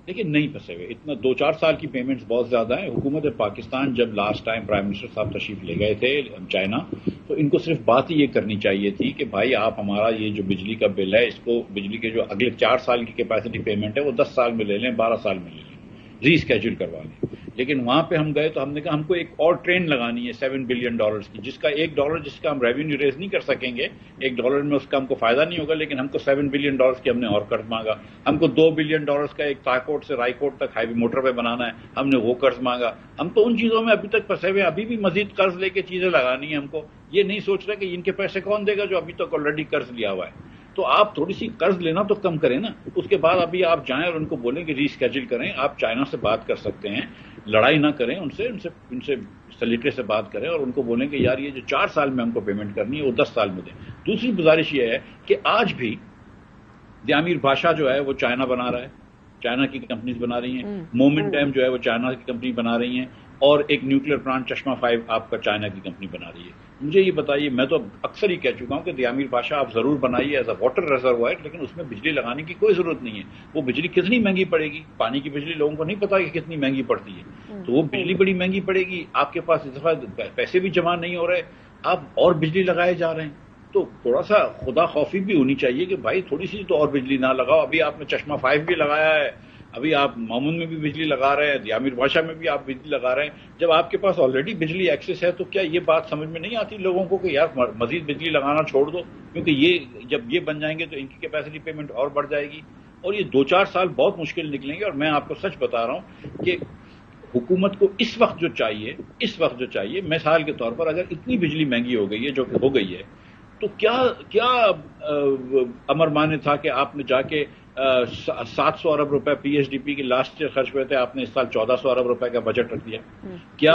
لیکن نہیں پھنسے ہوئے، اتنا 2-4 سال کی پیمنٹس بہت زیادہ ہیں۔ حکومت پاکستان جب لاسٹ ٹائم پرائم منسٹر صاحب تشریف لے گئے تھے چائنا، تو ان کو صرف بات ہی یہ کرنی چاہیے تھی کہ بھائی آپ ہمارا یہ جو بجلی کا بل ہے، اس کو بجلی کے جو اگلے 4 سال کی کیپیسٹی پیمنٹ ہے وہ 10 سال میں لے لیں، 12 سال میں لے لیں، ری اسکیجول کروا لیں۔ لیکن وہاں پہ ہم گئے تو ہم نے کہا ہم کو ایک اور ٹرین لگانی ہے $7 بلین کی، جس کا $1 جس کا ہم ریونیو ریز نہیں کر سکیں گے، $1 میں اس کا ہم کو فائدہ نہیں ہوگا، لیکن ہم کو $7 بلین کی ہم نے اور قرض مانگا۔ ہم کو $2 بلین کا ایک تاکوٹ سے رائے کوٹ تک ہائی وے موٹر وے بنانا ہے، ہم نے وہ قرض مانگا۔ ہم تو ان چیزوں میں ابھی تک پھنسے ہوئے، ابھی بھی مزید قرض لے کے چیزیں لگانی ہیں ہم کو۔ یہ نہیں سوچ رہے کہ ان کے پیسے کون دے گا جو ابھی تک آلریڈی قرض لیا ہوا ہے۔ تو آپ تھوڑی سی قرض لینا تو کم کریں نا، اس کے بعد ابھی آپ جائیں اور ان کو بولیں کہ ری اسکیجول کریں۔ آپ چائنا سے بات کر سکتے ہیں، لڑائی نہ کریں ان سے سلیقے سے بات کریں اور ان کو بولیں کہ یار یہ جو 4 سال میں ہم کو پیمنٹ کرنی ہے وہ 10 سال میں دیں۔ دوسری گزارش یہ ہے کہ آج بھی دیامیر بھاشا جو ہے وہ چائنا بنا رہا ہے، چائنا کی کمپنیز بنا رہی ہیں، مومنٹم جو ہے وہ چائنا کی کمپنی بنا رہی ہیں، اور ایک نیوکلیر پلانٹ چشمہ 5 آپ کا چائنا کی کمپنی بنا رہی ہے۔ مجھے یہ بتائیے، میں تو اکثر ہی کہہ چکا ہوں کہ دیامیر بھاشا آپ ضرور بنائیے ایز اے واٹر ریزروائر، لیکن اس میں بجلی لگانے کی کوئی ضرورت نہیں ہے۔ وہ بجلی کتنی مہنگی پڑے گی؟ پانی کی بجلی لوگوں کو نہیں پتا کہ کتنی مہنگی پڑتی ہے، تو وہ بجلی بڑی مہنگی پڑے گی۔ آپ کے پاس اس دفعہ پیسے بھی جمع نہیں ہو رہے، آپ اور بجلی لگائے جا رہے ہیں۔ تو تھوڑا سا خدا خوفی بھی ہونی چاہیے کہ بھائی تھوڑی سی تو اور بجلی نہ لگاؤ۔ ابھی آپ نے چشمہ 5 بھی لگایا ہے، ابھی آپ مومن میں بھی بجلی لگا رہے ہیں، دیامیر بھاشا میں بھی آپ بجلی لگا رہے ہیں۔ جب آپ کے پاس آلریڈی بجلی ایکسس ہے تو کیا یہ بات سمجھ میں نہیں آتی لوگوں کو کہ یار مزید بجلی لگانا چھوڑ دو، کیونکہ جب یہ بن جائیں گے تو ان کی کیپیسٹی پیمنٹ اور بڑھ جائے گی، اور یہ 2-4 سال بہت مشکل نکلیں گے۔ اور میں آپ کو سچ بتا رہا ہوں کہ حکومت کو اس وقت جو چاہیے مثال کے طور پر، اگر اتنی بجلی مہنگی ہو گئی ہے جو کہ ہو گئی ہے، تو کیا امر مانے تھا کہ آپ نے جا کے 700 ارب روپے پی ایچ ڈی پی کے لاسٹ ایئر خرچ ہوئے تھے، آپ نے اس سال 1400 ارب روپے کا بجٹ رکھ دیا۔ کیا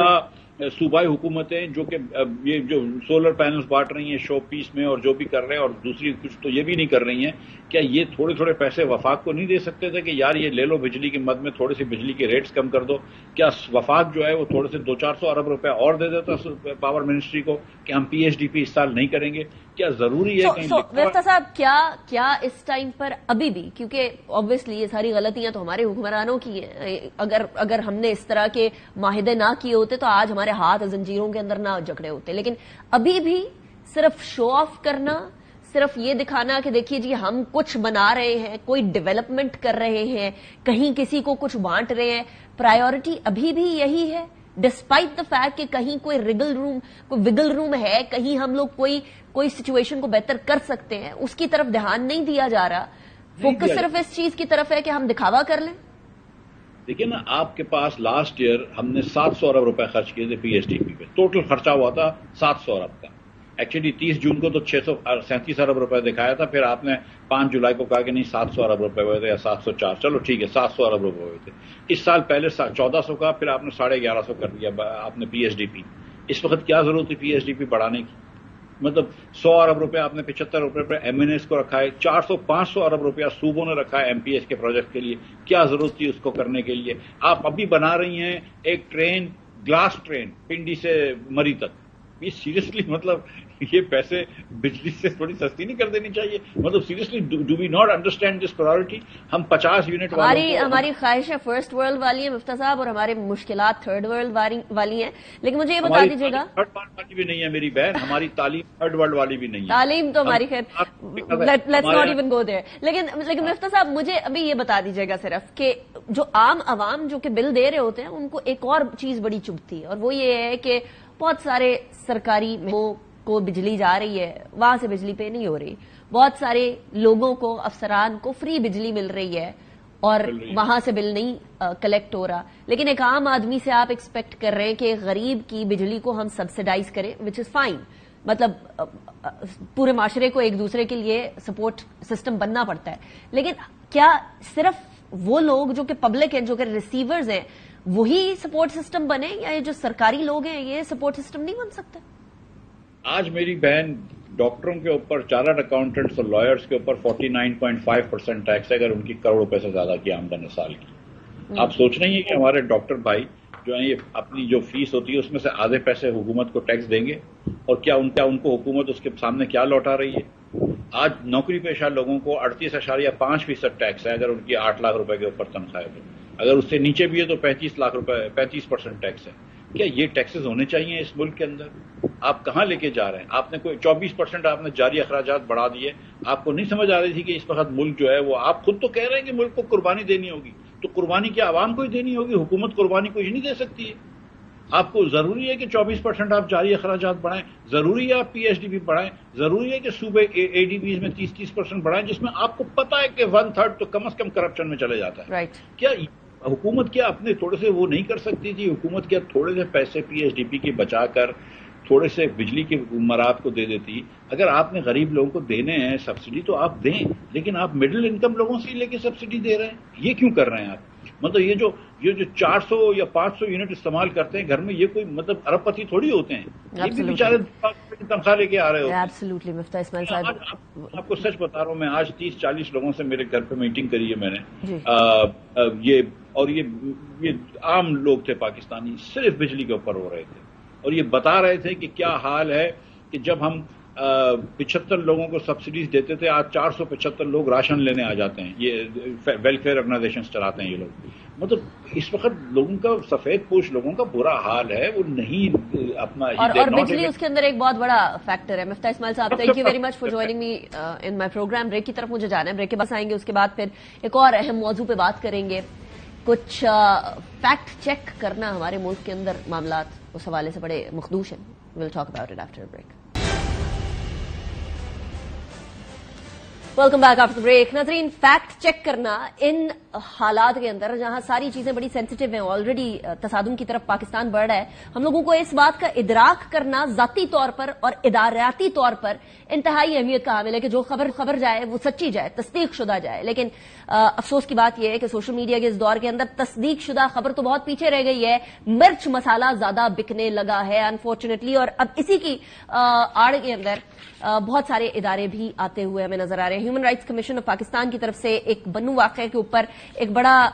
صوبائی حکومتیں جو کہ یہ جو سولر پینلز بانٹ رہی ہیں شو پیس میں اور جو بھی کر رہے ہیں، اور دوسری کچھ تو یہ بھی نہیں کر رہی ہیں، کیا یہ تھوڑے تھوڑے پیسے وفاق کو نہیں دے سکتے تھے کہ یار یہ لے لو بجلی کے مد میں تھوڑی سی بجلی کے ریٹس کم کر دو؟ کیا وفاق جو ہے وہ تھوڑے سے 200-400 ارب روپے اور دے دیتا پاور منسٹری کو کہ ہم پی ایچ ڈی پی اس سال نہیں کریں گے؟ کیا ضروری ہے ویفتہ صاحب کیا اس ٹائم پر ابھی بھی، کیونکہ obviously یہ ساری غلطیاں تو ہمارے حکمرانوں کی ہیں، اگر ہم نے اس طرح کے معاہدے نہ کیے ہوتے تو آج ہمارے ہمارے ہاتھ زنجیروں کے اندر نہ جکڑے ہوتے. لیکن ابھی بھی صرف شو آف کرنا, صرف یہ دکھانا کہ دیکھیے جی ہم کچھ بنا رہے ہیں, کوئی ڈیولپمنٹ کر رہے ہیں, کہیں کسی کو کچھ بانٹ رہے ہیں, پرائیورٹی ابھی بھی یہی ہے ڈسپائٹ دا فیکٹ کہ کہیں کوئی وگل روم ہے, کہیں ہم لوگ کوئی سچویشن کو بہتر کر سکتے ہیں, اس کی طرف دھیان نہیں دیا جا رہا. فوکس صرف اس چیز کی طرف ہے کہ ہم دکھاوا کر لیں. دیکھیے نا, آپ کے پاس لاسٹ ایئر ہم نے 700 ارب روپے خرچ کیے تھے پی ایس ڈی پی پہ, ٹوٹل خرچہ ہوا تھا 700 ارب کا. ایکچولی 30 جون کو تو 637 ارب روپے دکھایا تھا, پھر آپ نے 5 جولائی کو کہا کہ نہیں 700 ارب روپے ہوئے تھے یا 704, چلو ٹھیک ہے 700 ارب روپے ہوئے تھے. اس سال پہلے 1400 کا, پھر آپ نے 1150 کر دیا آپ نے پی ایس ڈی پی. اس وقت کیا ضرورت تھی پی ایس ڈی پی بڑھانے کی؟ مطلب 100 ارب روپے آپ نے 75 روپے پہ ایم این ایس کو رکھا ہے, 400-500 ارب روپیہ صوبوں نے رکھا ہے ایم پی ایس کے پروجیکٹ کے لیے. کیا ضرورت تھی اس کو کرنے کے لیے؟ آپ ابھی بنا رہی ہیں ایک ٹرین, گلاس ٹرین پنڈی سے مری تک. یہ سیریسلی مطلب یہ پیسے بجلی سے تھوڑی سستی نہیں کر دینی چاہیے؟ مطلب seriously do we not understand this priority? ہم 50 یونٹ ہماری خواہش ہے فرسٹ ورلڈ والی ہے مفتیٰ صاحب, اور ہمارے مشکلات تھرڈ ورلڈ والی ہیں. لیکن مجھے یہ بتا دیجیے گا, تھرڈ ورلڈ والی بھی نہیں ہے میری بہن, ہماری تعلیم تھرڈ ورلڈ والی بھی نہیں ہے. تعلیم تو ہماری خیر, let's not even go there. لیکن مفتیٰ صاحب مجھے ابھی یہ بتا دیجیے گا صرف کہ جو عام عوام جو کہ بل دے رہے ہوتے ہیں ان کو ایک اور چیز بڑی چبھتی ہے, اور وہ یہ ہے کہ بہت سارے سرکاری کو بجلی جا رہی ہے, وہاں سے بجلی پے نہیں ہو رہی. بہت سارے لوگوں کو, افسران کو فری بجلی مل رہی ہے اور وہاں سے بل نہیں کلیکٹ ہو رہا. لیکن ایک عام آدمی سے آپ ایکسپیکٹ کر رہے ہیں کہ غریب کی بجلی کو ہم سبسیڈائز کریں, وچ از فائن. مطلب پورے معاشرے کو ایک دوسرے کے لیے سپورٹ سسٹم بننا پڑتا ہے. لیکن کیا صرف وہ لوگ جو کہ پبلک ہیں, جو کہ ریسیورز ہیں, وہی سپورٹ سسٹم بنے, یا یہ جو سرکاری لوگ ہیں یہ سپورٹ سسٹم نہیں بن سکتا؟ آج میری بہن ڈاکٹروں کے اوپر, چارٹرڈ اکاؤنٹنٹس اور لائرز کے اوپر 49.5% ٹیکس ہے اگر ان کی کروڑ روپے سے زیادہ کی آمدن ہے سال کی. آپ سوچ رہی ہیں کہ ہمارے ڈاکٹر بھائی جو ہیں یہ اپنی جو فیس ہوتی ہے اس میں سے آدھے پیسے حکومت کو ٹیکس دیں گے, اور کیا ان کو حکومت اس کے سامنے کیا لوٹا رہی ہے؟ آج نوکری پیشہ لوگوں کو 38.5% ٹیکس ہے اگر ان کی 8 لاکھ روپے کے اوپر تنخواہ ہے. اگر اس سے نیچے بھی ہے تو 35% ٹیکس ہے. کیا یہ ٹیکسز ہونے چاہیے اس ملک کے اندر؟ آپ کہاں لے کے جا رہے ہیں؟ آپ نے کوئی 24% آپ نے جاری اخراجات بڑھا دیے. آپ کو نہیں سمجھ آ رہی تھی کہ اس وقت ملک جو ہے وہ, آپ خود تو کہہ رہے ہیں کہ ملک کو قربانی دینی ہوگی, تو قربانی کیا عوام کو ہی دینی ہوگی؟ حکومت قربانی کو ہی نہیں دے سکتی ہے. آپ کو ضروری ہے کہ 24% آپ جاری اخراجات بڑھائیں, ضروری ہے آپ پی ایس ڈی پی بڑھائیں, ضروری ہے کہ صوبے اے ڈی بیز میں 30% بڑھائیں, جس میں آپ کو پتا ہے کہ 1/3 تو کم از کم کرپشن میں چلے جاتا ہے. کیا حکومت کیا اپنے تھوڑے سے وہ نہیں کر سکتی تھی؟ حکومت کیا تھوڑے سے پیسے پی ایس ڈی پی کے بچا کر تھوڑے سے بجلی کے مراد کو دے دیتی؟ اگر آپ نے غریب لوگوں کو دینے ہیں سبسڈی تو آپ دیں, لیکن آپ مڈل انکم لوگوں سے لے کے سبسڈی دے رہے ہیں. یہ کیوں کر رہے ہیں آپ؟ مطلب یہ جو 400 یا 500 یونٹ استعمال کرتے ہیں گھر میں, یہ کوئی مطلب ارب پتی تھوڑی ہوتے ہیں, یہ بھی بیچارے تنخواہ لے کے آ رہے ہوتے ہیں. آپ کو سچ بتا رہا ہوں, میں آج 30-40 لوگوں سے میرے گھر پہ میٹنگ کری ہے میں نے. یہ عام لوگ تھے پاکستانی, صرف بجلی کے اوپر ہو رہے تھے, اور یہ بتا رہے تھے کہ کیا حال ہے کہ جب ہم 75 لوگوں کو سبسڈیز دیتے تھے, آج 475 لوگ راشن لینے آ جاتے ہیں. یہ ویلفیئر آرگنائزیشنز چلاتے ہیں یہ لوگ. مطلب اس وقت لوگوں کا, سفید پوش لوگوں کا برا حال ہے, وہ نہیں اپنا. اور بجلی اس کے اندر ایک بہت بڑا فیکٹر ہے. مفتیٰ اسماعیل صاحب, thank you very much for joining me in my program. Break کی طرف مجھے جانا ہے, بریک کے بعد آئیں گے, اس کے بعد پھر ایک اور اہم موضوع پہ بات کریں گے. کچھ فیکٹ چیک کرنا ہمارے ملک کے اندر معاملات اس حوالے سے بڑے مخدوش ہیں. We'll talk about it after break. Welcome back after break. ناظرین, فیکٹ چیک کرنا ان حالات کے اندر جہاں ساری چیزیں بڑی سینسیٹیو ہیں, آلریڈی تصادم کی طرف پاکستان بڑھ رہا ہے, ہم لوگوں کو اس بات کا ادراک کرنا ذاتی طور پر اور اداریاتی طور پر انتہائی اہمیت کا حامل ہے کہ جو خبر جائے وہ سچی جائے, تصدیق شدہ جائے. لیکن افسوس کی بات یہ ہے کہ سوشل میڈیا کے اس دور کے اندر تصدیق شدہ خبر تو بہت پیچھے رہ گئی ہے. مرچ مسالہ زیادہ بکنے لگا ہے انفارچونیٹلی, اور اب اسی کی آڑ کے اندر بہت سارے ادارے بھی آتے ہوئے ہمیں نظر آ رہے ہیں. Human rights commission of Pakistan کی طرف سے ایک بنو واقعے کے اوپر ایک بڑا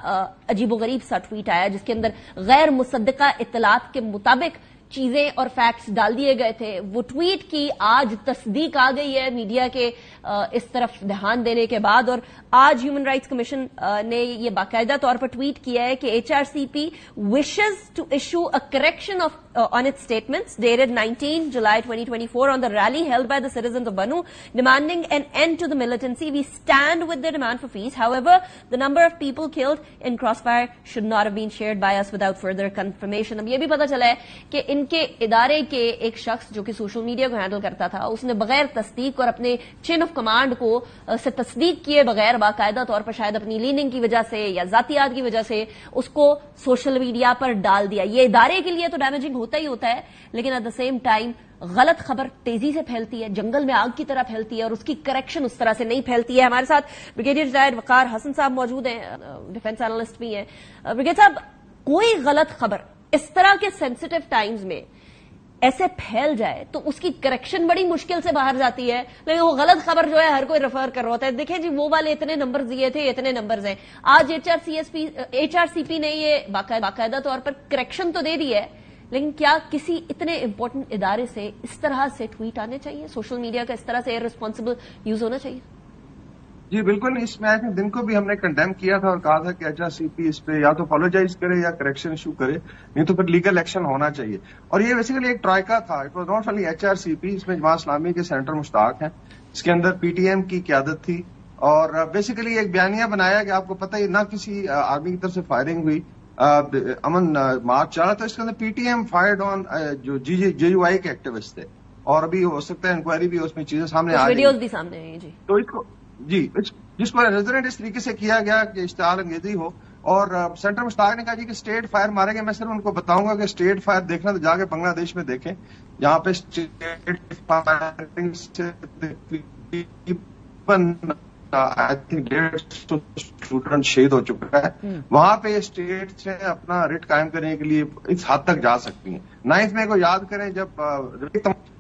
عجیب و غریب سا ٹویٹ آیا, جس کے اندر غیر مصدقہ اطلاعات کے مطابق چیزیں اور فیکٹس ڈال دیے گئے تھے. وہ ٹویٹ کی, آج تصدیق آ گئی ہے میڈیا کے اس طرف دھیان دینے کے بعد, اور آج ہیومن رائٹس کمیشن نے یہ باقاعدہ طور پر ٹویٹ کیا ہے کہ HRCP wishes to issue a correction on its statements dated 19 July 2024 on the rally held by the citizens of Bannu demanding an end to the militancy. We stand with their demand for peace. However, the number of people killed in Crossfire should not have been shared by us without further confirmation. اب یہ بھی پتا چلا ہے کہ ان کے ادارے کے ایک شخص جو کہ سوشل میڈیا کو ہینڈل کرتا تھا, اس نے بغیر تصدیق اور اپنے چین آف کمانڈ کو سے تصدیق کیے بغیر باقاعدہ طور پر شاید اپنی لیننگ کی وجہ سے یا ذاتیات کی وجہ سے اس کو سوشل میڈیا پر ڈال دیا. یہ ادارے کے لیے تو ڈیمیجنگ ہوتا ہی ہوتا ہے, لیکن ایٹ دا سیم ٹائم غلط خبر تیزی سے پھیلتی ہے, جنگل میں آگ کی طرح پھیلتی ہے, اور اس کی کریکشن اس طرح سے نہیں پھیلتی ہے. ہمارے ساتھ بریگیڈیئر ریٹائرڈ وقار حسن صاحب موجود ہیں, ڈیفنس اینالسٹ بھی ہیں. بریگیڈیئر صاحب, کوئی غلط خبر اس طرح کے سینسٹیو ٹائمز میں ایسے پھیل جائے تو اس کی کریکشن بڑی مشکل سے باہر جاتی ہے, لیکن وہ غلط خبر جو ہے ہر کوئی ریفر کر رہا ہوتا ہے. دیکھیں جی, وہ والے اتنے نمبرز دیے تھے, اتنے نمبرز ہیں. آج HRCP نے یہ باقاعدہ طور پر کریکشن تو دے دی ہے, لیکن کیا کسی اتنے امپورٹنٹ ادارے سے اس طرح سے ٹویٹ آنے چاہیے؟ سوشل میڈیا کا اس طرح سے ارسپانسبل یوز ہونا چاہیے؟ جی بالکل. اس میں دن کو بھی ہم نے کنڈیم کیا تھا اور کہا تھا کہ HRCP اس پہ یا تو اپولوجائز کرے یا کریکشن ایشو کرے, نہیں تو پھر لیگل ایکشن ہونا چاہیے. اور یہ بیسیکلی ایک ٹرائکا تھا, it was not only HRCP. اس میں جماعت اسلامی کے سینٹر مشتاق ہیں, اس کے اندر PTM کی قیادت تھی, اور بیسیکلی ایک بیانیہ بنایا کہ آپ کو پتہ ہی نہ کسی آرمی کی طرف سے فائرنگ ہوئی, امن مارچ چل رہا تھا, اس کے اندر PTM فائرڈ آن جو JUI کے ایکٹیوسٹ تھے, اور ابھی ہو سکتا ہے انکوائری بھی اس میں چیزیں سامنے آ ویڈیوز بھی سامنے آئی. جی تو اس کو جس کو ریزیڈنٹ اس طریقے سے کیا گیا کہ اشتعال انگیزی ہو, اور سینٹر مشتاق نے کہا جی کہ اسٹیٹ فائر مارے گئے. میں صرف ان کو بتاؤں گا کہ اسٹیٹ فائر دیکھنا تو جا کے بنگلہ دیش میں دیکھیں, جہاں پہ اسٹیٹ فائرنگ سے آئی تھنک 150 اسٹوڈنٹ شہید ہو چکا ہے. وہاں پہ اسٹیٹ سے اپنا ریٹ قائم کرنے کے لیے اس حد تک جا سکتی ہیں. 9 مئی کو یاد کریں جب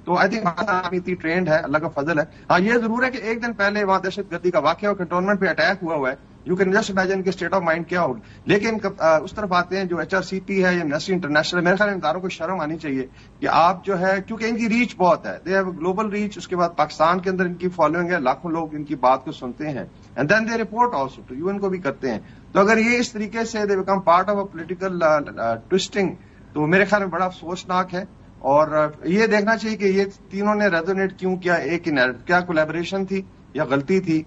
تو آئی تھنک آرمی اتنی ٹرینڈ ہے, اللہ کا فضل ہے. ہاں یہ ضرور ہے کہ ایک دن پہلے وہاں دہشت گردی کا واقعہ اور کنٹونمنٹ پہ اٹیک ہوا ہے. یو کین جسٹ امیجن کہ اسٹیٹ آف مائنڈ کیا ہوگا. لیکن اس طرف آتے ہیں جو HRCP ہے یا ایمنسٹی انٹرنیشنل, میرے خیال اداروں کو شرم آنی چاہیے کہ آپ جو ہے, کیونکہ ان کی ریچ بہت ہے, دے ہیو گلوبل ریچ. اس کے بعد پاکستان کے اندر ان کی فالوئنگ ہے, لاکھوں لوگ ان کی بات کو سنتے ہیں, and then they report also to UN کو بھی کرتے ہیں. تو اگر یہ اس طریقے سے they become part of a political ٹوسٹنگ, تو میرے خیال میں بڑا افسوسناک ہے. اور یہ دیکھنا چاہیے کہ یہ تینوں نے ریزونیٹ کیوں کیا, ایک کیا کولیبریشن تھی یا غلطی تھی,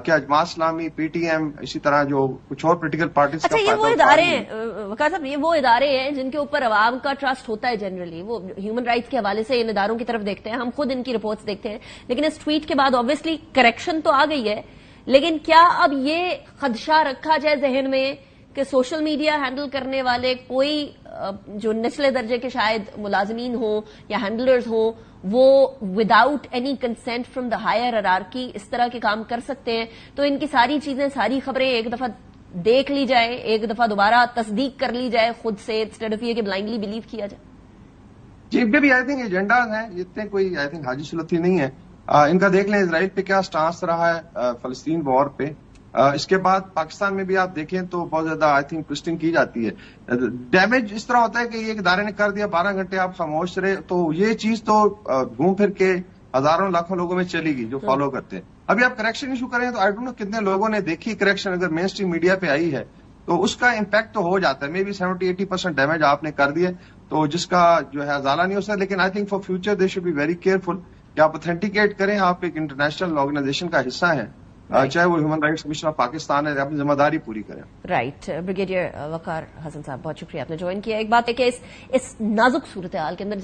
کیا جماعت اسلامی, PTM, اسی طرح جو کچھ اور پولیٹیکل پارٹیز. اچھا, یہ وہ ادارے ہیں وقار صاحب, یہ وہ ادارے ہیں جن کے اوپر عوام کا ٹرسٹ ہوتا ہے جنرلی. وہ ہیومن رائٹس کے حوالے سے ان اداروں کی طرف دیکھتے ہیں, ہم خود ان کی رپورٹس دیکھتے ہیں. لیکن اس ٹویٹ کے بعد آبویسلی کریکشن تو آ گئی ہے, لیکن کیا اب یہ خدشہ رکھا جائے ذہن میں کہ سوشل میڈیا ہینڈل کرنے والے کوئی جو نچلے درجے کے شاید ملازمین ہوں یا ہینڈلرز ہوں, وہ without any consent from the higher hierarchy اس طرح کے کام کر سکتے ہیں؟ تو ان کی ساری چیزیں, ساری خبریں ایک دفعہ دیکھ لی جائے, ایک دفعہ دوبارہ تصدیق کر لی جائے خود سے, انسٹیڈ آف یہ کہ بلائنڈلی بلیو کیا جائے. جی ان پہ بھی آئی تھنک ایجنڈاز ہیں, اتنے کوئی آئی تھنک حاجی سلطی نہیں ہے. ان کا دیکھ لیں اسرائیل پہ کیا سٹانس رہا ہے, فلسطین وار پہ. اس کے بعد پاکستان میں بھی آپ دیکھیں تو بہت زیادہ آئی تھنک ٹوسٹنگ کی جاتی ہے. ڈیمیج اس طرح ہوتا ہے کہ ایک ادارے نے کر دیا, 12 گھنٹے آپ خاموش رہے, تو یہ چیز تو گھوم پھر کے ہزاروں لاکھوں لوگوں میں چلی گئی جو فالو کرتے ہیں. ابھی آپ کریکشن ایشو کریں تو آئی ڈونٹ نو کتنے لوگوں نے دیکھی کریکشن. اگر مین اسٹریم میڈیا پہ آئی ہے تو اس کا امپیکٹ تو ہو جاتا ہے, مے بی 70-80% ڈیمیج آپ نے کر دیے, تو جس کا جو ہے ازالہ نہیں ہو سکتا. لیکن I think for future they should be very careful کہ آپ اتھینٹیکیٹ کریں, آپ ایک انٹرنیشنل آرگنائزیشن کا حصہ ہیں, چاہے وہ human rights commission of Pakistan ہے, اپنی ذمہ داری پوری کریں. رائٹ. بریگیڈیئر وقار حسن صاحب, بہت شکریہ آپ نے جوائن کیا. ایک بات ہے کہ اس نازک صورتحال کے اندر